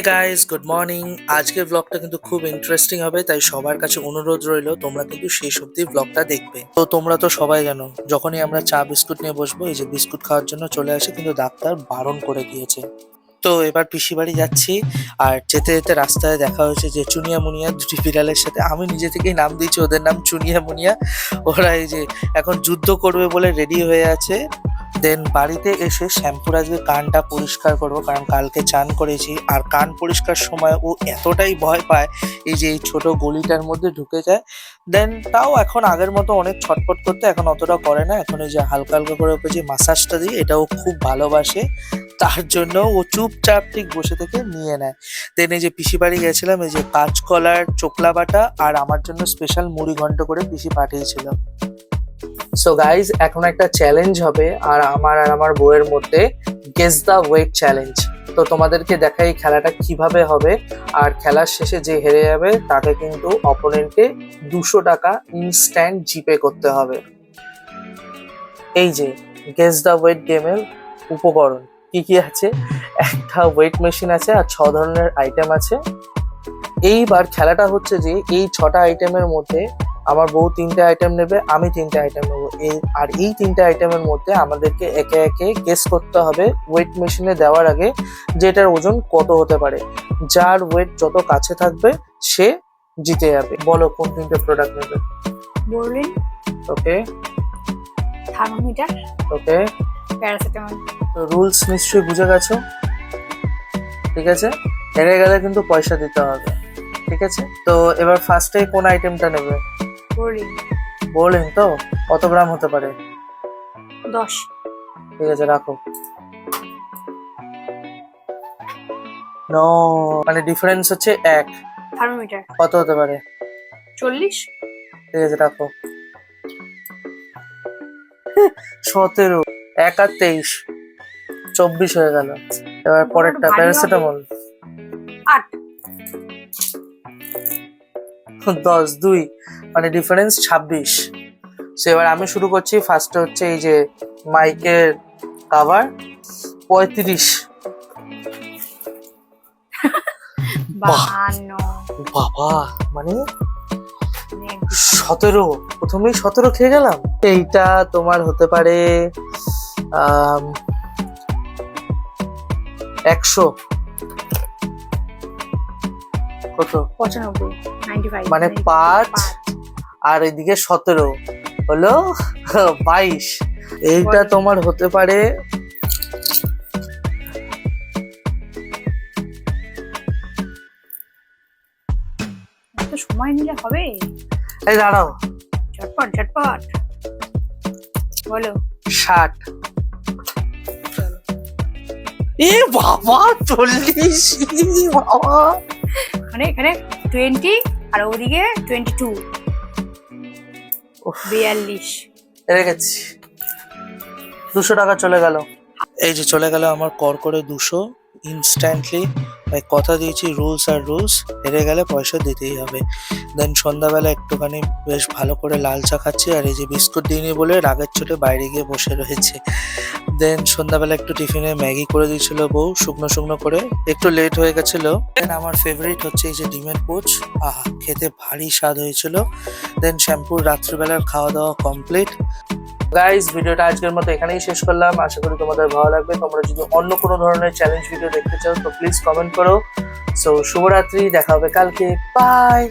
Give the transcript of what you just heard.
Guys, good morning. আজকের ব্লগটা কিন্তু খুব ইন্টারেস্টিং হবে, তাই সবার কাছে অনুরোধ রইলো তোমরা কিন্তু শেষ অবধি ব্লগটা দেখবে। তো তোমরা তো সবাই জানো, যখনই আমরা চা বিস্কুট নিয়ে বসবো, এই যে বিস্কুট খাওয়ার জন্য চলে আসে, কিন্তু ডাক্তার বারণ করে দিয়েছে। তো এবার পিসি বাড়ি যাচ্ছি, আর যেতে যেতে রাস্তায় দেখা হয়েছে যে চুনিয়া মুনিয়া দুটি বিড়ালের সাথে। আমি নিজে থেকেই নাম দিয়েছি ওদের নাম চুনিয়া মুনিয়া। ওরা এই যে এখন যুদ্ধ করবে বলে রেডি হয়ে আছে। দেন বাড়িতে এসে শ্যাম্পুর আজকে কানটা পরিষ্কার করবো, কারণ কালকে চান করেছি। আর কান পরিষ্কার সময় ও এতটাই ভয় পায়, এই যে এই ছোট গলিটার মধ্যে ঢুকে যায়। দেন তাও এখন আগের মতো অনেক ছটফট করতে এখন অতটা করে না। এখন এই যে হালকা হালকা করে ওকে যে মাসাজটা দিই, এটা ও খুব ভালোবাসে, তার জন্য ও চুপচাপ ঠিক বসে থেকে নিয়ে নেয়। দেন এই যে পিসি বাড়ি গেছিলাম, এই যে কাঁচকলার চোকলা বাটা আর আমার জন্য স্পেশাল মুড়ি ঘন্ট করে পিসি পাঠিয়েছিল। সো গাইজ, এখন একটা চ্যালেঞ্জ হবে আর আমার বউয়ের মধ্যে, গেস দ্য ওয়েট চ্যালেঞ্জ। তো তোমাদেরকে দেখাই এই খেলাটা কিভাবে হবে। আর খেলার শেষে যে হেরে যাবে তাকে কিন্তু অপোনেন্টকে 200 টাকা ইনস্ট্যান্ট জিপে করতে হবে। এই যে গেস দ্য ওয়েট গেমের উপকরণ কি কি আছে, একটা ওয়েট মেশিন আছে আর 6 ধরনের আইটেম আছে। এইবার খেলাটা হচ্ছে যে এই 6টা আইটেমের মধ্যে আমার বউ 3টে আইটেম নেবে, আমি 3টে আইটেম নেবো। আর এই 3টে আইটেমের মধ্যে আমাদেরকে একে একে গেস করতে হবে ওয়েট মেশিনে দেওয়ার আগে যে এটার ওজন কত হতে পারে। যার ওয়েট যত কাছে থাকবে সে জিতে যাবে। বলো কোন 3টে প্রোডাক্ট নেবে? বোরলিন, ওকে থার্মোমিটার, ওকে। প্যারাসিটামল। তো রুলস নিশ্চয়ই বুঝে গেছো, ঠিক আছে? হেরে গেলে কিন্তু পয়সা দিতে হবে, ঠিক আছে? তো এবার ফার্স্টে কোন আইটেমটা নেবে? বোরলিন। বোলিং তো কত গ্রাম হতে পারে? 10। ঠিক আছে, রাখো। নো, মানে ডিফারেন্স হচ্ছে 1। থার্মোমিটার কত হতে পারে? 40। ঠিক আছে, রাখো। 17, 1 আর 23, 24 হয়ে গেল। এবার পরেরটা ভারী প্যারাসিটামল। 8। 10, 2, মানে ডিফারেন্স 26। সো এবার আমি শুরু করছি। ফার্স্টে হচ্ছে এই যে মাইকের কাভার, 35। 52। বাবা, মানে 17, প্রথমেই 17 খেয়ে গেলাম। এইটা তোমার হতে পারে 100। কত? 95। 95 মানে 5 আর এদিকে 17 হলো 22। এইটা তোমার হতে পারে তো সময় নিলে হবে। এই দাঁড়াও, ঝটপট ঝটপট বলো। 60। এ বাবা, 40। বাবা, মানে এখানে 20 আর ওদিকে 22। 42। হেরে গেছি। 200 টাকা চলে গেল। এই যে চলে গেল আমার কর করে 200 ইনস্ট্যান্টলি। তাই কথা দিয়েছি, রুলস আর রুলস, হেরে গেলে পয়সা দিতেই হবে। দেন সন্ধ্যাবেলা একটুখানি বেশ ভালো করে লাল চা খাচ্ছি, আর এই যে বিস্কুট দিইনি বলে রাগের চোটে বাইরে গিয়ে বসে রয়েছে। দেন সন্ধ্যাবেলা একটু টিফিনে ম্যাগি করে দিয়েছিল বউ, শুকনো শুকনো করে, একটু লেট হয়ে গেছিল। দেন আমার ফেভারিট হচ্ছে এই যে ডিমের পোচ, আহা খেতে ভারী স্বাদ হয়েছিল। দেন শ্যাম্পুর রাত্রিবেলার খাওয়া দাওয়া কমপ্লিট। গাইজ, ভিডিওটা আজকের মতো এখানেই শেষ করলাম। আশা করি তোমাদের ভালো লাগবে। তোমরা যদি অন্য কোনো ধরনের চ্যালেঞ্জ ভিডিও দেখতে চাও তো প্লিজ কমেন্ট করো। সো শুভরাত্রি, দেখা হবে কালকে। বাই।